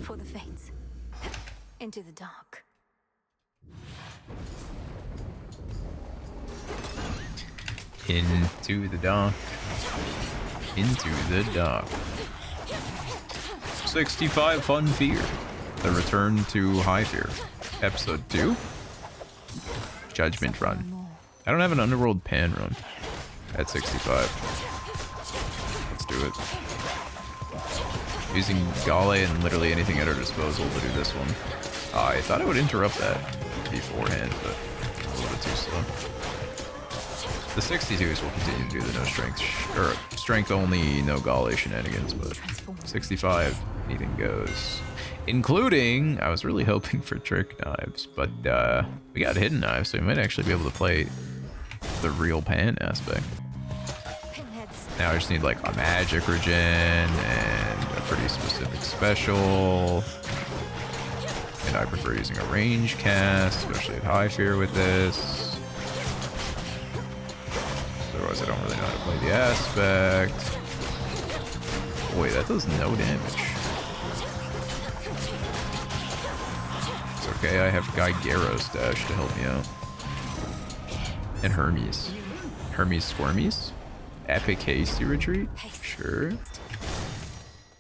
For the fates. Into the dark. Into the dark. Into the dark. 65 Fun Fear. The Return to High Fear. Episode 2. Judgment Run. I don't have an Underworld Pan run at 65. Let's do it. Using Gale and literally anything at our disposal to do this one. I thought I would interrupt that beforehand, but a little bit too slow. The 62s will continue to do the no strength, or strength only, no Gale shenanigans, but 65, anything goes. Including, I was really hoping for trick knives, but we got hidden knives, so we might actually be able to play the real pan aspect. Now I just need like a magic regen and a pretty specific special. And I prefer using a range cast, especially at high fear with this. Otherwise I don't really know how to play the aspect. Boy, that does no damage. It's okay, I have Guy Garo stash to help me out. And Hermes. Hermes Squirmies? Epic Hasty Retreat? Sure.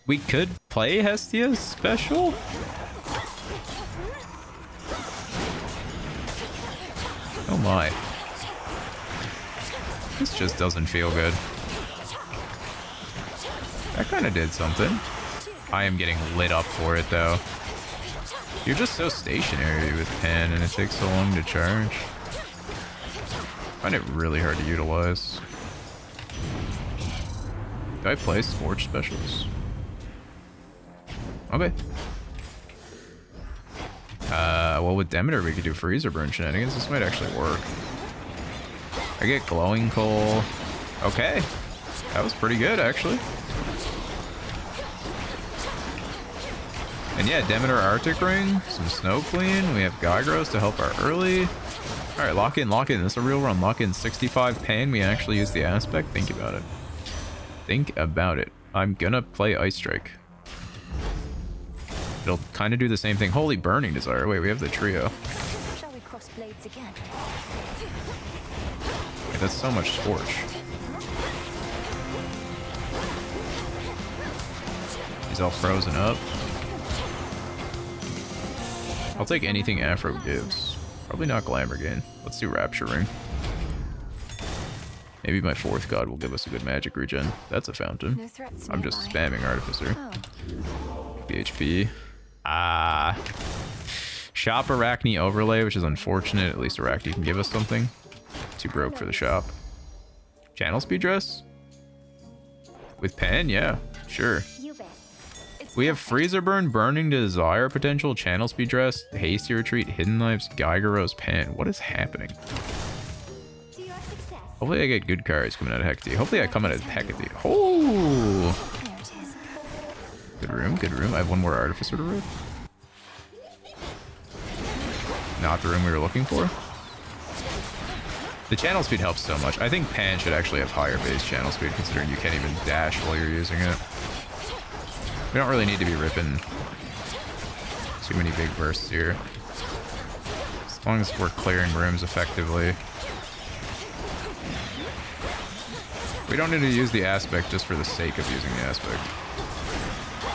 We could play Hestia's special? Oh my. This just doesn't feel good. That kind of did something. I am getting lit up for it though. You're just so stationary with Pan and it takes so long to charge. I find it really hard to utilize. Do I play Scorch specials? Okay. Well, with Demeter, we could do Freezer Burn shenanigans. This might actually work. I get Glowing Coal. Okay. That was pretty good, actually. And yeah, Demeter Arctic Ring, some Snow Queen. We have Gygros to help our early. Alright, lock in, lock in. This is a real run. Lock in 65 Pan. We actually use the aspect. Think about it. Think about it. I'm gonna play Ice Strike. It'll kind of do the same thing. Holy Burning Desire. Wait, we have the trio. Shall we cross blades again? Wait, that's so much Scorch. He's all frozen up. I'll take anything Afro gives. Probably not Glamour Gain. Let's do Rapture Ring. Maybe my fourth god will give us a good magic regen. That's a fountain. No threats I'm just nearby. spamming Artificer. Oh. BHP. Ah. Shop Arachne Overlay, which is unfortunate. At least Arachne can give us something. Too broke for the shop. Channel Speed Dress? With Pen? Yeah, sure. You bet. It's We have perfect. Freezer Burn, Burning Desire potential, Channel Speed Dress, Hasty Retreat, Hidden Knives, Gygeros, Pen. What is happening? To your success. Hopefully I get good cards coming out of Hecate. Hopefully I come out of Hecate. Oh! There it is. Good room, good room. I have one more Artificer to rip. Not the room we were looking for. The channel speed helps so much. I think Pan should actually have higher base channel speed considering you can't even dash while you're using it. We don't really need to be ripping too many big bursts here. As long as we're clearing rooms effectively. We don't need to use the aspect just for the sake of using the aspect.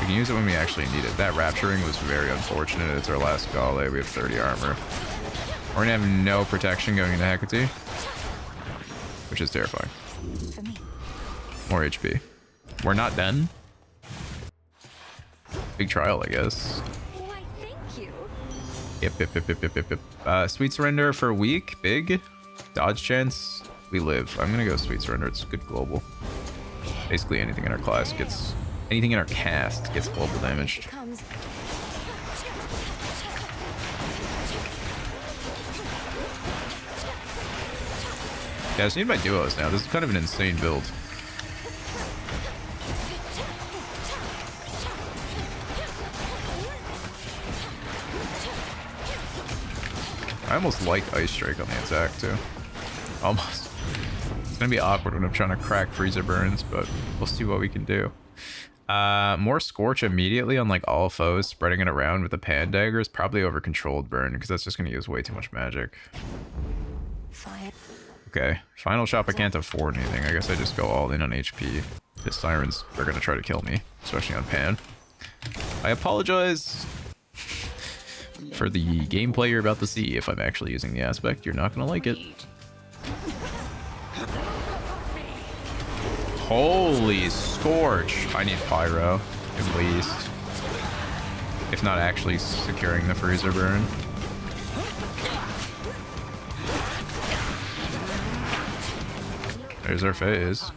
We can use it when we actually need it. That Rapturing was very unfortunate. It's our last Gale. We have 30 armor. We're gonna have no protection going into Hecate, which is terrifying. For me. More HP. We're not done. Big trial, I guess. Why, thank you. Yep. Sweet Surrender for a week. Big. Dodge chance. We live. I'm gonna go Sweet Surrender. It's good global. Basically anything in our class gets... Anything in our cast gets global damaged. Comes. Yeah, I just need my duos now. This is kind of an insane build. I almost like Ice Strike on the attack too. Almost. It's gonna be awkward when I'm trying to crack Freezer Burns, but we'll see what we can do. More Scorch immediately on like all foes, spreading it around with the Pan Dagger is probably over Controlled Burn, because that's just going to use way too much magic. Fire. Okay, Final Shop I can't afford anything. I guess I just go all in on HP. The Sirens are going to try to kill me, especially on Pan. I apologize for the gameplay you're about to see. If I'm actually using the aspect, you're not going to like it. Holy Scorch! I need Pyro, at least. If not actually securing the Freezer Burn. There's our phase.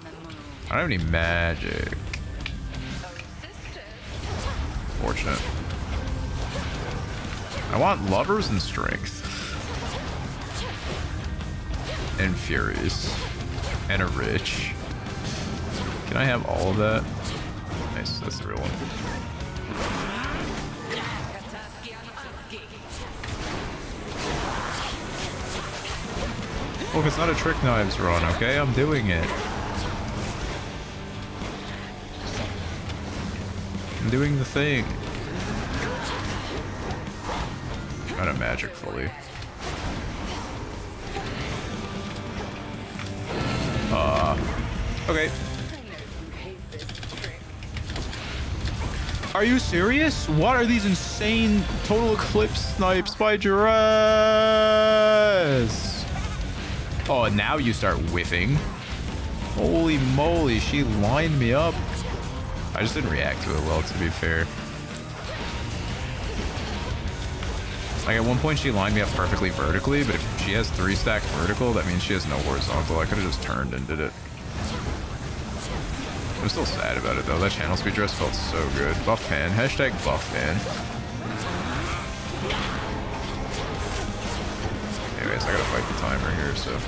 I don't have any magic. Fortunate. I want Lovers and Strength. And Furies. And a Rich. Can I have all of that? Nice, that's the real one. Look, it's not a Trick Knives run, okay? I'm doing it. I'm doing the thing. Out of magic fully. Okay. Are you serious? What are these insane total eclipse snipes by Jerez? Oh, now you start whiffing. Holy moly, she lined me up. I just didn't react to it well, to be fair. Like, at one point she lined me up perfectly vertically, but if she has 3 stack vertical, that means she has no horizontal. I could have just turned and did it. I'm still sad about it, though. That channel speed dress felt so good. Buff Pan. Hashtag buff Pan. Anyways, I gotta fight the timer here, so...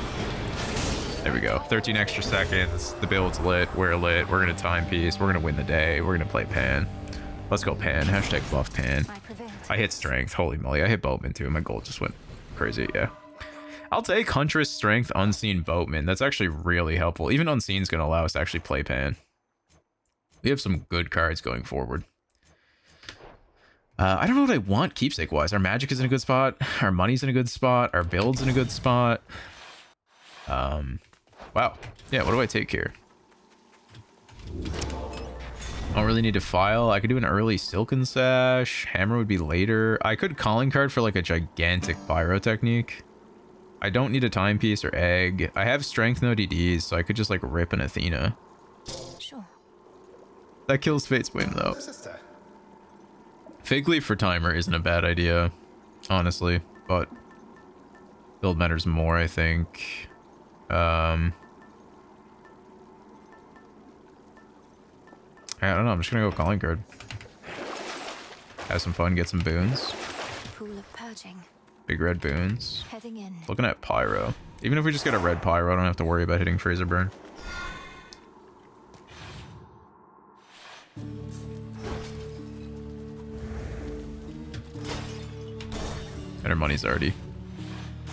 There we go. 13 extra seconds. The build's lit. We're lit. We're gonna timepiece. We're gonna win the day. We're gonna play Pan. Let's go Pan. Hashtag buff Pan. I hit Strength. Holy moly. I hit Boatman too. My gold just went crazy. Yeah. I'll take Huntress, Strength, Unseen, Boatman. That's actually really helpful. Even Unseen's gonna allow us to actually play Pan. We have some good cards going forward. I don't know what I want keepsake-wise. Our magic is in a good spot. Our money's in a good spot. Our build's in a good spot. Wow. Yeah, what do I take here? I don't really need to file. I could do an early Silken Sash. Hammer would be later. I could calling card for like a gigantic Pyro technique. I don't need a timepiece or egg. I have strength no DDs, so I could just like rip an Athena. Sure. That kills Fate's Whim though. Fig Leaf for timer isn't a bad idea, honestly, but build matters more, I think. I don't know, I'm just gonna go calling card. Have some fun, get some boons. Pool of purging. Big red boons. Heading in. Looking at Pyro. Even if we just get a red Pyro, I don't have to worry about hitting Freezer Burn. And our money's already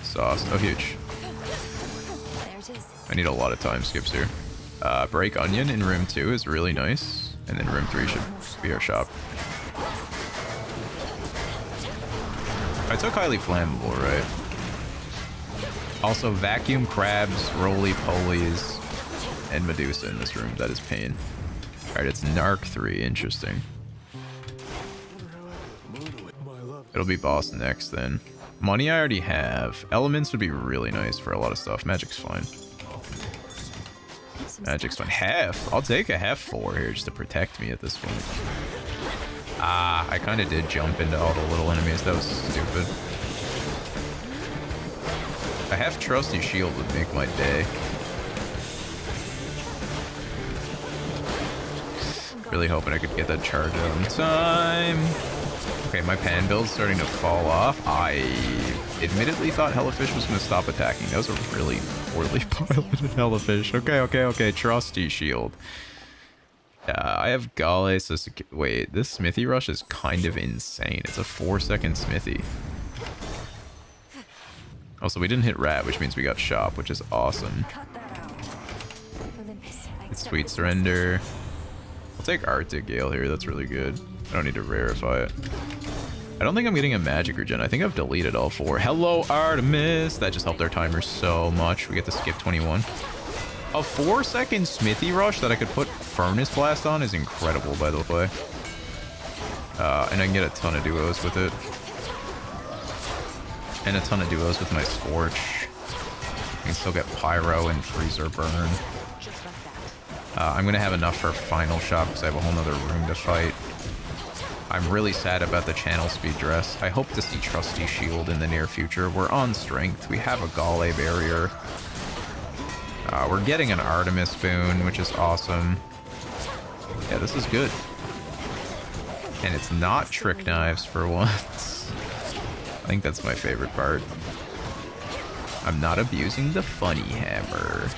sauced. Oh, huge. There it is. I need a lot of time skips here. Break Onion in room 2 is really nice. And then room 3 should be our shop. I took highly flammable, right? Also, vacuum, crabs, roly-polies, and Medusa in this room. That is pain. Alright, it's Narc 3. Interesting. It'll be boss next, then. Money I already have. Elements would be really nice for a lot of stuff. Magic's fine. Magic's fine. Hef. I'll take a Hef 4 here just to protect me at this point. Ah, I kind of did jump into all the little enemies. That was stupid. A Hef Trusty Shield would make my day. Really hoping I could get that charge out in time. Okay, my pan build's starting to fall off. I admittedly thought Hellifish was going to stop attacking. That was a really poorly piloted Hellifish. Okay. Trusty Shield. I have Gale, so... Wait, this Smithy Rush is kind of insane. It's a 4-second Smithy. Also, we didn't hit Rat, which means we got Shop, which is awesome. It's Sweet Surrender. I'll take Arctic Gale here. That's really good. I don't need to rarefy it. I don't think I'm getting a magic regen. I think I've deleted all 4. Hello, Artemis. That just helped our timer so much. We get to skip 21. A 4-second Smithy Rush that I could put Furnace Blast on is incredible, by the way. And I can get a ton of duos with it. And a ton of duos with my Scorch. I can still get Pyro and Freezer Burn. I'm going to have enough for Final Shot because I have a whole nother room to fight. I'm really sad about the channel speed dress. I hope to see Trusty Shield in the near future. We're on strength. We have a Gale barrier. We're getting an Artemis boon, which is awesome. Yeah, this is good. And it's not Trick Knives for once. I think that's my favorite part. I'm not abusing the Funny Hammer.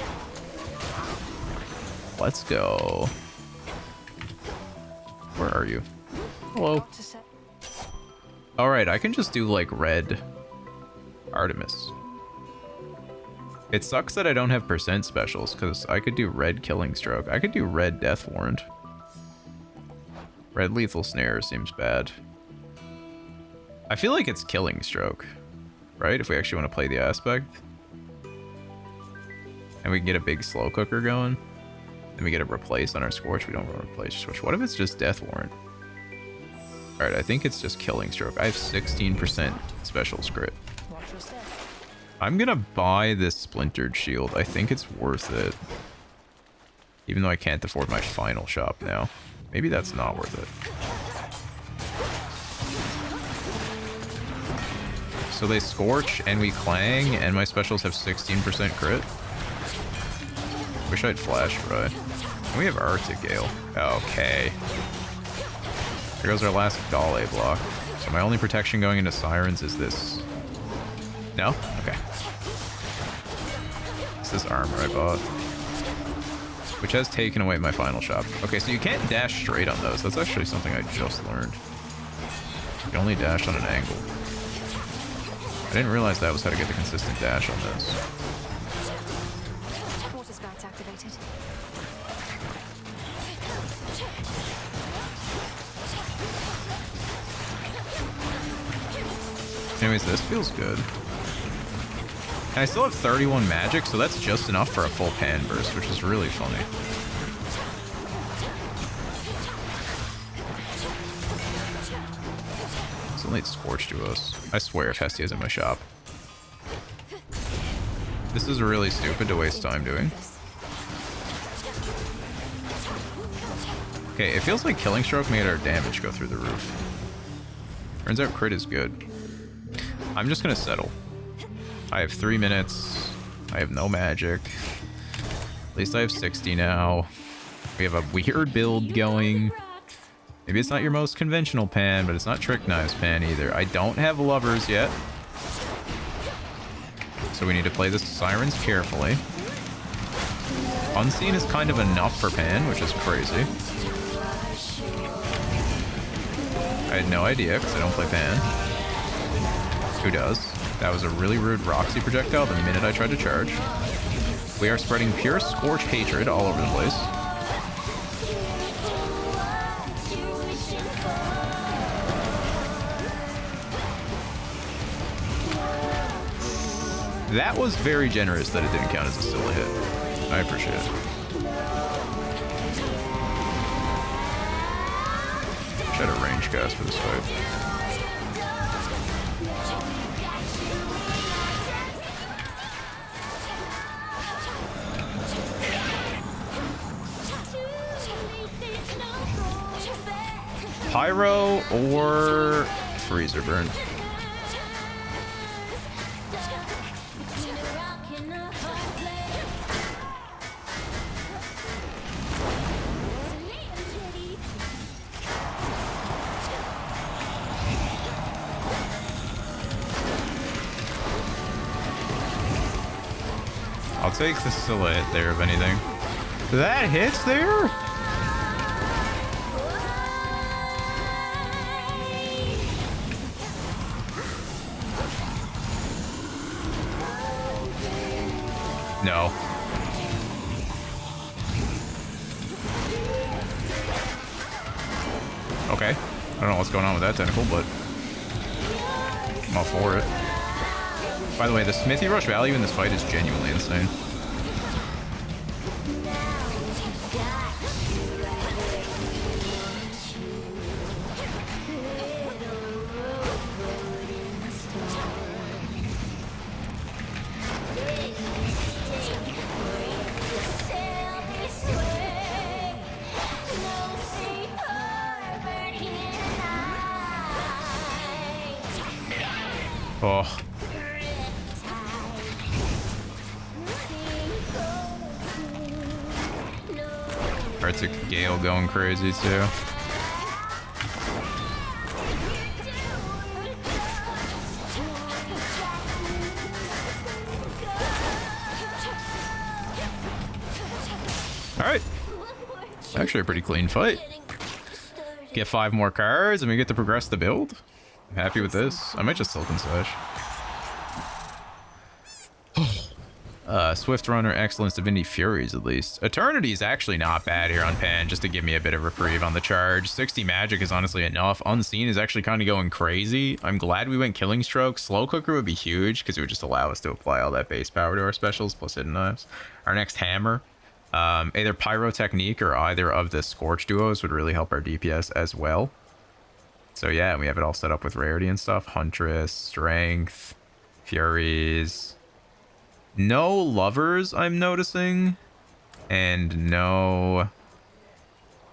Let's go. Where are you? Hello. Alright, I can just do like red Artemis. It sucks that I don't have percent specials because I could do red Killing Stroke. I could do red Death Warrant. Red Lethal Snare seems bad. I feel like it's Killing Stroke, right? If we actually want to play the aspect. And we can get a big slow cooker going. Then we get it replaced on our Scorch. We don't want to replace Scorch. What if it's just Death Warrant? Alright, I think it's just Killing Stroke. I have 16% special crit. I'm gonna buy this Splintered Shield. I think it's worth it. Even though I can't afford my Final Shop now. Maybe that's not worth it. So they Scorch and we Clang and my specials have 16% crit. Wish I'd flashed right. And we have Arctic Gale. Okay. There goes our last Gale block. So my only protection going into Sirens is this. No? Okay. It's this armor I bought. Which has taken away my Final Shop. Okay, so you can't dash straight on those. That's actually something I just learned. You can only dash on an angle. I didn't realize that was how to get the consistent dash on this. Water spouts activated. Anyways, this feels good. And I still have 31 magic, so that's just enough for a full pan burst, which is really funny. Still need Scorch to us. I swear if Hestia's in my shop. This is really stupid to waste time doing. Okay, it feels like Killing Stroke made our damage go through the roof. Turns out crit is good. I'm just gonna settle. I have 3 minutes. I have no magic. At least I have 60 now. We have a weird build going. Maybe it's not your most conventional pan, but it's not Trick Knives pan either. I don't have Lovers yet. So we need to play the Sirens carefully. Unseen is kind of enough for pan, which is crazy. I had no idea because I don't play pan. Who does? That was a really rude Roxy projectile the minute I tried to charge. We are spreading pure Scorch hatred all over the place. That was very generous that it didn't count as a still a hit. I appreciate it. Should have range cast for this fight. Pyro or Freezer Burn. I'll take the still a hit there if anything. That hits there? No. what's going on with that tentacle, but I'm all for it. By the way, the Smithy Rush value in this fight is genuinely insane. Oh. Arctic Gale going crazy too. Alright. Actually a pretty clean fight. Get 5 more cards and we get to progress the build. I'm happy with this. I might just Silken Sash. Swift Runner, Excellence, Divinity Furies at least. Eternity is actually not bad here on Pan, just to give me a bit of reprieve on the charge. 60 magic is honestly enough. Unseen is actually kind of going crazy. I'm glad we went Killing Stroke. Slow Cooker would be huge, because it would just allow us to apply all that base power to our specials, plus Hidden Knives. Our next Hammer. Either Pyrotechnique or either of the Scorch duos would really help our DPS as well. So yeah, we have it all set up with rarity and stuff. Huntress, Strength, Furies... No Lovers, I'm noticing. And no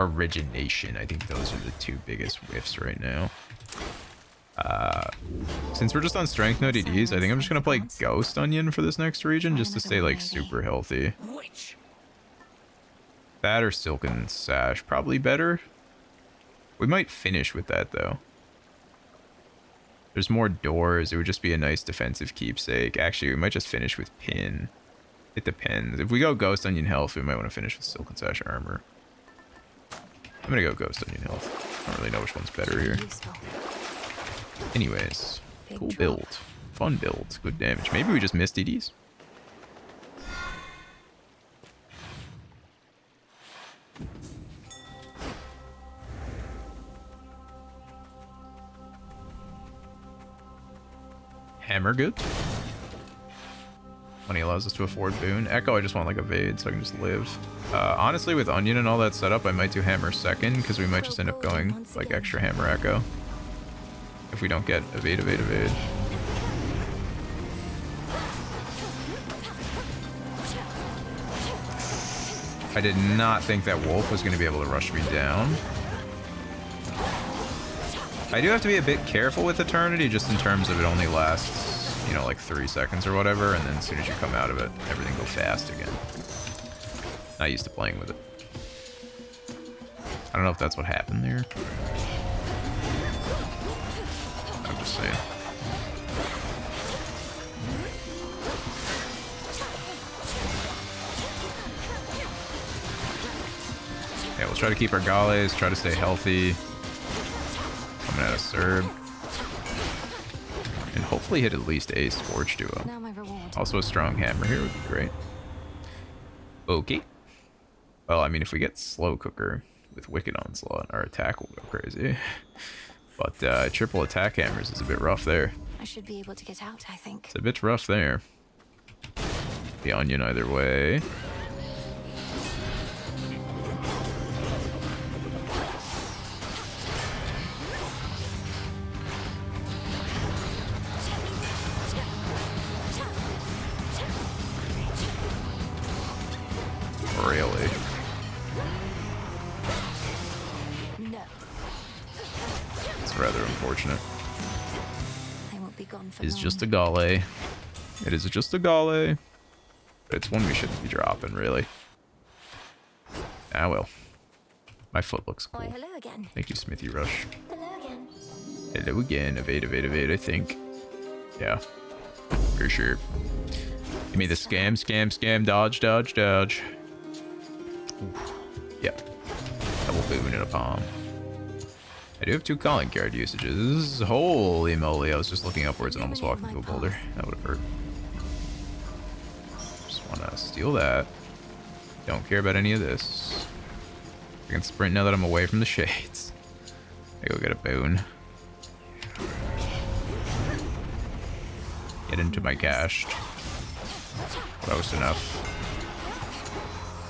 Origination. I think those are the 2 biggest whiffs right now. Since we're just on Strength no DDs, I think I'm just going to play Ghost Onion for this next region, just to stay, like, super healthy. That or Silken Sash. Probably better. We might finish with that, though. There's more doors. It would just be a nice defensive keepsake. Actually, we might just finish with Pin. It depends. If we go Ghost Onion Health, we might want to finish with Silken Sash Armor. I'm going to go Ghost Onion Health. I don't really know which one's better here. Anyways, cool build. Fun build. Good damage. Maybe we just missed DDs. Hammer good. Money allows us to afford boon. Echo, I just want like evade so I can just live. Honestly, with Onion and all that setup, I might do Hammer second because we might just end up going like extra Hammer Echo. If we don't get evade, evade, evade. I did not think that Wolf was going to be able to rush me down. I do have to be a bit careful with Eternity, just in terms of it only lasts, you know, like 3 seconds or whatever, and then as soon as you come out of it, everything goes fast again. Not used to playing with it. I don't know if that's what happened there. I'm just saying. Yeah, we'll try to keep our Gales, try to stay healthy. Coming out of Serb. And hopefully hit at least a Scorch duo. Also a strong Hammer here would be great. Okay. Well, I mean, if we get Slow Cooker with Wicked Onslaught, our attack will go crazy. But triple attack hammers is a bit rough there. I should be able to get out, I think. It's a bit rough there. The Onion either way. Really? No. It's rather unfortunate. They won't be gone for It's long. just a Gale. It is just a Gale. But it's one we shouldn't be dropping, really. Ah, well. My foot looks cool. Why, hello again. Thank you, Smithy Rush. Hello again. Hello again. Evade, evade, evade, I think. Yeah. For sure. Give me the scam, scam, scam, dodge, dodge, dodge. Oof. Yep. Double boon in a palm. I do have 2 calling card usages. Holy moly, I was just looking upwards and almost walked into a boulder. That would have hurt. Just want to steal that. Don't care about any of this. I can sprint now that I'm away from the shades. I go get a boon. Get into my cached. Close enough.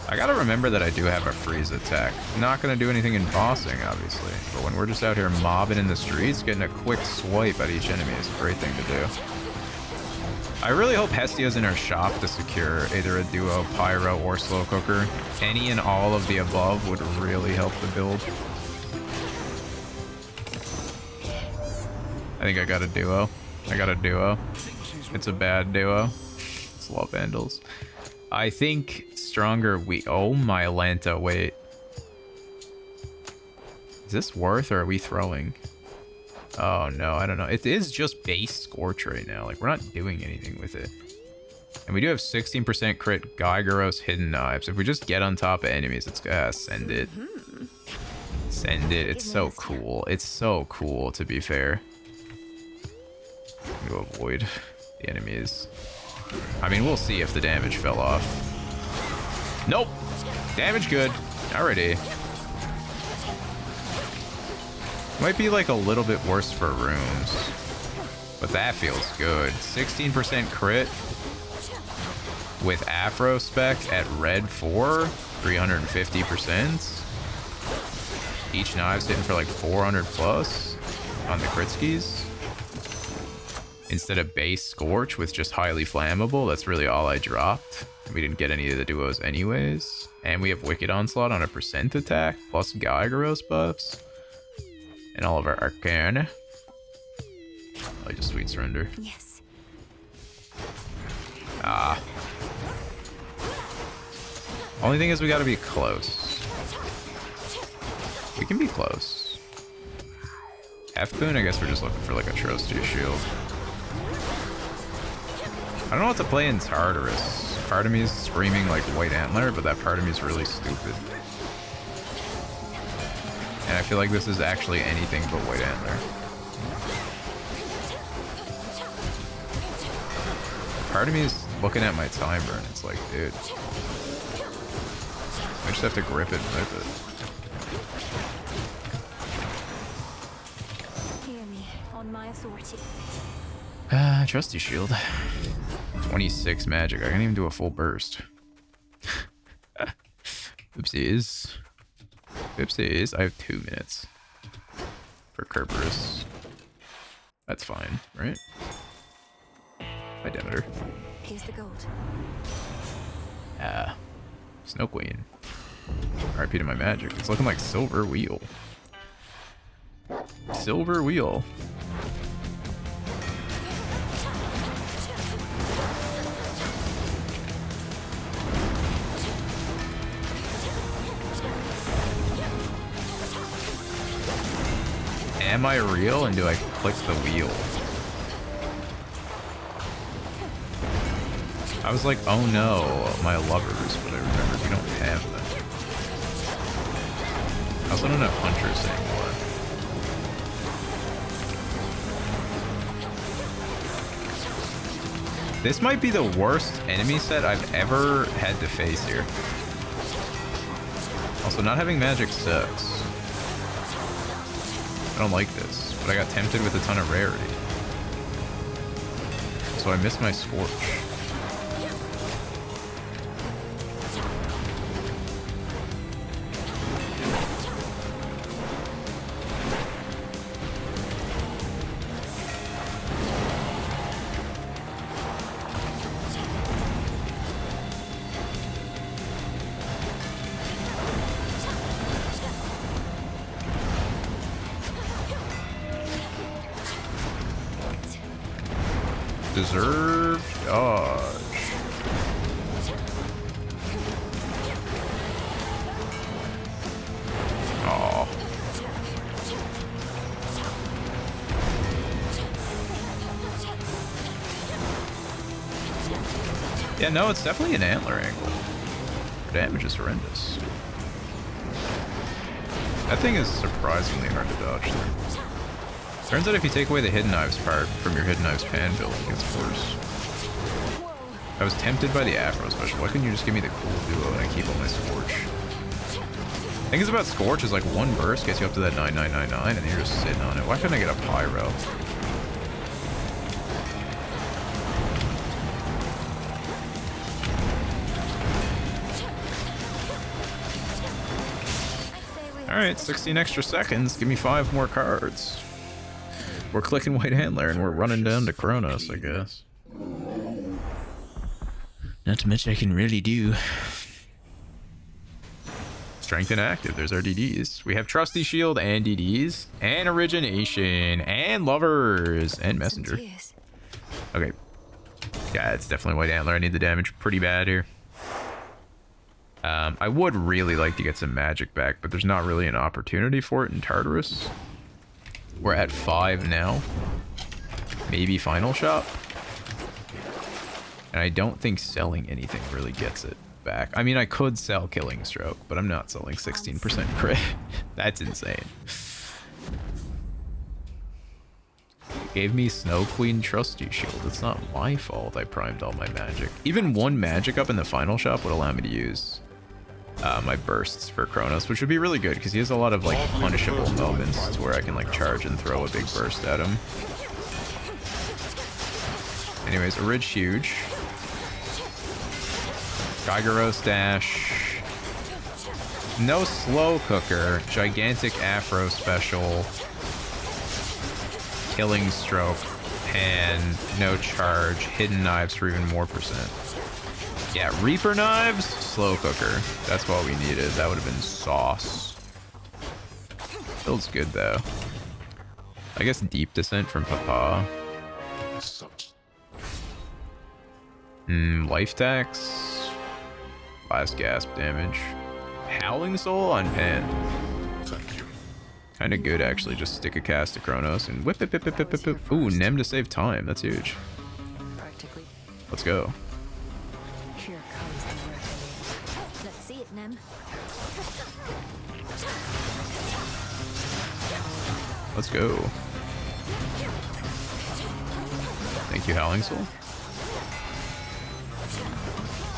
I gotta remember that I do have a freeze attack. Not gonna do anything in bossing, obviously. But when we're just out here mobbing in the streets, getting a quick swipe at each enemy is a great thing to do. I really hope Hestia's in our shop to secure either a duo, pyro, or slow cooker. Any and all of the above would really help the build. I think I got a duo. I got a duo. It's a bad duo. It's a lot of vandals. I think stronger we... Oh my Lanta, wait. Is this worth or are we throwing? Oh no, I don't know. It is just base Scorch right now. Like, we're not doing anything with it. And we do have 16% crit Gygaros Hidden Knives. If we just get on top of enemies, it's... send it. Send it. It's so cool. It's so cool, to be fair. I'm gonna avoid the enemies. I mean, we'll see if the damage fell off. Nope. Damage good. Alrighty. Might be like a little bit worse for rooms. But that feels good. 16% crit with Afro spec at red 4. 350%. Each knive's hitting for like 400 plus on the crit skis. Instead of base Scorch with just highly flammable, that's really all I dropped. We didn't get any of the duos anyways. And we have Wicked Onslaught on a percent attack, plus Gygaros buffs. And all of our Arcana. I like a Sweet Surrender. Yes. Ah. Only thing is we gotta be close. We can be close. F-Boon, I guess we're just looking for like a Trusty Shield. I don't know what to play in Tartarus. Part of me is screaming like White Antler, but that part of me is really stupid. And I feel like this is actually anything but White Antler. Part of me is looking at my time burn. It's like, dude. I just have to grip it with Hear me on my authority. it. Trusty Shield. 26 magic. I can't even do a full burst. Oopsies. Oopsies. I have 2 minutes for Kerberos. That's fine, right? Hi, Demeter. Here's the gold. Ah. Snow Queen. RIP to my magic. It's looking like Silver Wheel. Silver Wheel. Am I real and do I click the wheel? I was like, oh no, my lovers, but I remembered we don't have them. I also don't have hunters anymore. This might be the worst enemy set I've ever had to face here. Also, not having magic sucks. I don't like this, but I got tempted with a ton of rarity. So I missed my Scorch. Deserved dodge. Aw. Yeah, no, it's definitely an antler angle. Her damage is horrendous. That thing is surprisingly hard to dodge through. Turns out if you take away the Hidden Knives part from your Hidden Knives pan build, it gets worse. I was tempted by the Afro special. Why couldn't you just give me the cool duo and I keep on my Scorch? thing is about Scorch is like one burst gets you up to that 9999 and you're just sitting on it. Why couldn't I get a Pyro? Alright, 16 extra seconds. Give me 5 more cards. We're clicking White Handler and we're running down to Kronos, I guess. Not much I can really do. Strength and active. There's our DDs. We have Trusty Shield and DDs. And Origination. And Lovers. And Messenger. Okay. Yeah, it's definitely White Antler. I need the damage pretty bad here. I would really like to get some magic back, but there's not really an opportunity for it in Tartarus. We're at 5 now. Maybe Final Shop. And I don't think selling anything really gets it back. I mean, I could sell Killing Stroke, but I'm not selling 16% crit. That's insane. It gave me Snow Queen Trusty Shield. It's not my fault I primed all my magic. Even one magic up in the Final Shop would allow me to use my bursts for Kronos, which would be really good because he has a lot of like punishable moments to where I can like charge and throw a big burst at him. Anyways, a Ridge huge. Gygaros dash. No slow cooker. Gigantic Afro special. Killing Stroke. Pan. No charge. Hidden knives for even more percent. Yeah, Reaper knives. Slow cooker. That's what we needed. That would have been sauce. Feels good though. I guess Deep Descent from Papa. Life tax. Last gasp damage. Howling Soul on Pan. Thank you. Kind of good actually. Just stick a cast to Kronos and whip it, whip it, whip it, whip it. Ooh, Nem to save time. That's huge. Let's go. Here comes the reckoning. Let's see it, Nem. Let's go. Thank you, Howling Soul.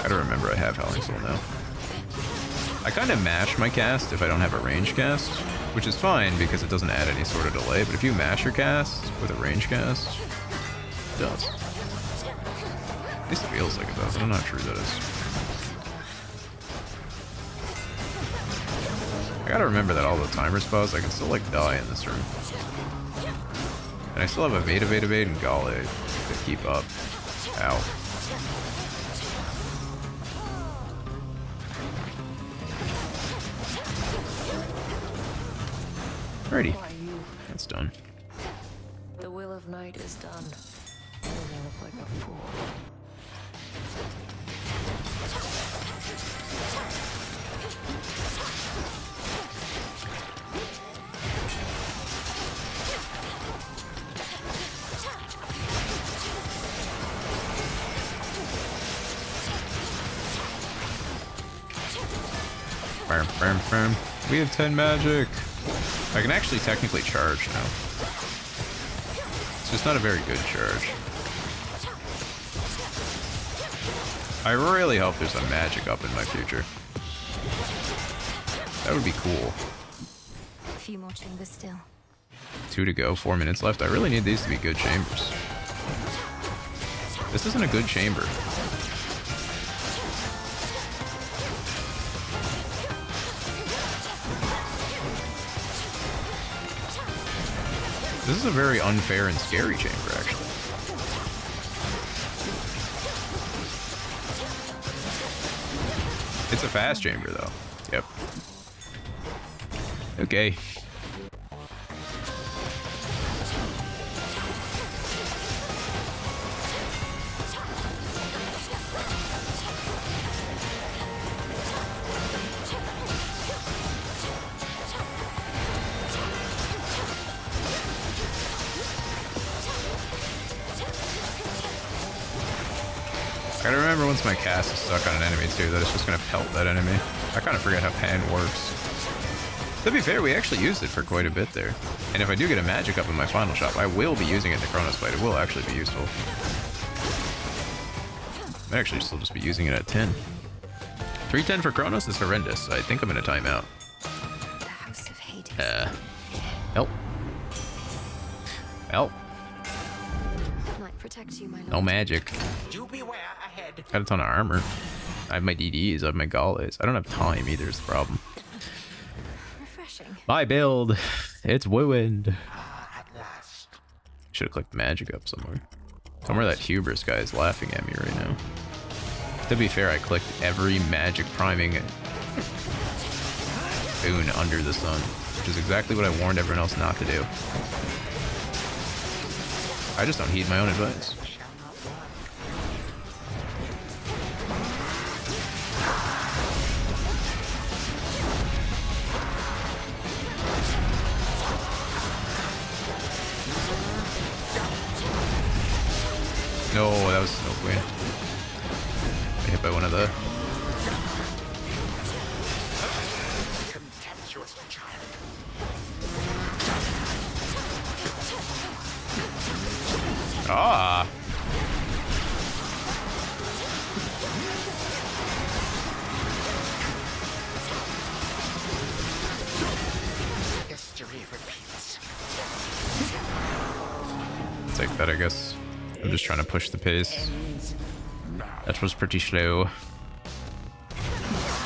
I don't remember I have Howling Soul now. I kind of mash my cast if I don't have a range cast, which is fine because it doesn't add any sort of delay, but if you mash your cast with a range cast, it does. At least it feels like it does. I don't know how true that is. I gotta remember that all the timer spells, I can still like die in this room. And I still have Evade, Evade, Evade, and Gale to keep up. Ow. Alrighty. That's done. The will of night is done. And I look like a fool. Bam, bam, bam. We have 10 magic. I can actually technically charge now. It's just not a very good charge. I really hope there's a magic up in my future. That would be cool. A few more chambers still. 2 to go, 4 minutes left. I really need these to be good chambers. This isn't a good chamber. This is a very unfair and scary chamber, actually. It's a fast chamber, though. Yep. Okay. I gotta remember once my cast is stuck on an enemy too, that it's just gonna pelt that enemy. I kind of forget how Pan works. To be fair, we actually used it for quite a bit there. And if I do get a magic up in my Final Shop, I will be using it in the Kronos fight. It will actually be useful. Might actually still just be using it at 10. 310 for Kronos is horrendous. I think I'm in a timeout. Help. Help. Might protect you, my lord. No magic. Do beware ahead. Got a ton of armor. I have my DDs, I have my Galles. I don't have time either is the problem. Refreshing. My build. It's ruined. At last. Should have clicked magic up somewhere. Somewhere that hubris guy is laughing at me right now. To be fair, I clicked every magic priming boon under the sun, which is exactly what I warned everyone else not to do. I just don't heed my own advice. No, that was no queen. I hit by one of the. Contemptuous child. Ah! History repeats. Take that, I guess. I'm just trying to push the pace. That was pretty slow.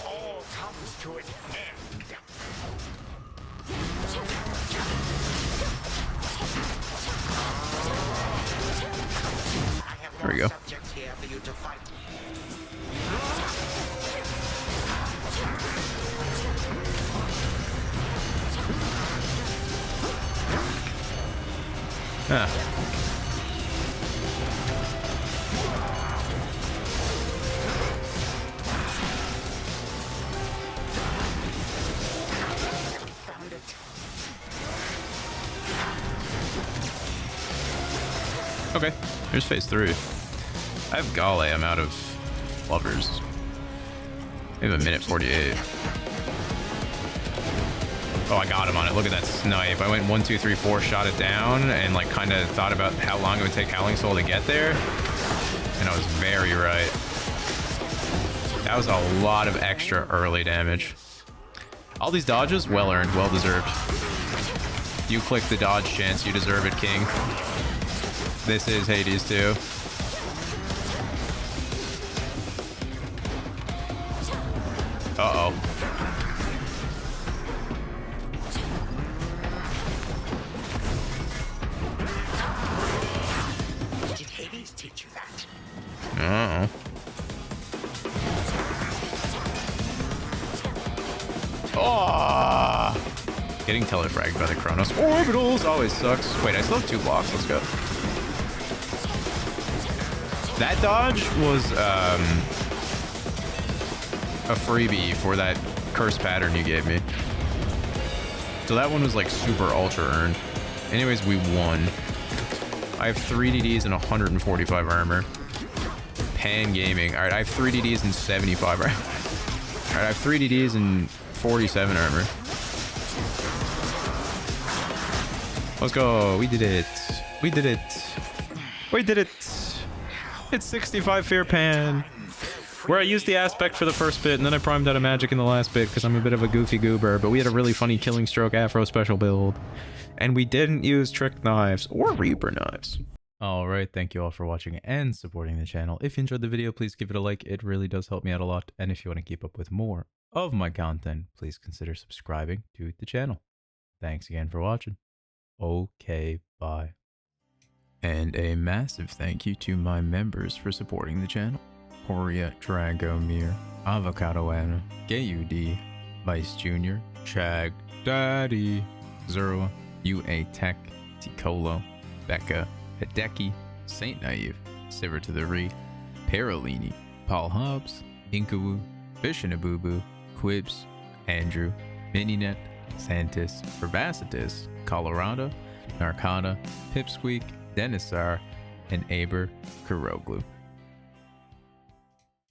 All comes to an end. I have There we no go. subjects here for you to fight. Ah. Found it. Okay, here's phase 3. I have Gale, I'm out of lovers. We have a minute 48. Oh, I got him on it. Look at that snipe. I went 1, 2, 3, 4, shot it down, and like kind of thought about how long it would take Howling Soul to get there. And I was very right. That was a lot of extra early damage. All these dodges, well earned, well deserved. You click the dodge chance, you deserve it, King. This is Hades too. Uh-oh. Did Hades teach you that? Uh-oh. Oh! Getting telefragged by the Chronos orbitals always sucks. Wait, I still have 2 blocks. Let's go. That dodge was a freebie for that curse pattern you gave me. So that one was like super ultra earned. Anyways, we won. I have 3 DDs and 145 armor. Pan Gaming. Alright, I have 3 DDs and 75 armor. Alright, I have 3 DDs and 47 armor. Let's go. We did it. We did it. We did it. It's 65 fair pan. Where I used the aspect for the first bit, and then I primed out a magic in the last bit because I'm a bit of a goofy goober, but we had a really funny Killing Stroke Afro special build. And we didn't use trick knives or Reaper knives. Alright, thank you all for watching and supporting the channel. If you enjoyed the video, please give it a like. It really does help me out a lot. And if you want to keep up with more of my content, please consider subscribing to the channel. Thanks again for watching. Okay, bye. And a massive thank you to my members for supporting the channel. Horia Dragomir, Avocado Anna, Gayud, Vice Jr., Chag, Daddy, Zerwa, UA Tech, Ticolo, Becca, Hideki, Saint Naive, Siver to the Re, Parolini, Paul Hobbs, Inkawu, Bishinabubu, Quibs, Andrew, Mininet, Santis, Verbacitus, Colorado, Narcana, Pipsqueak, Denisar, and Aber Kuroglu.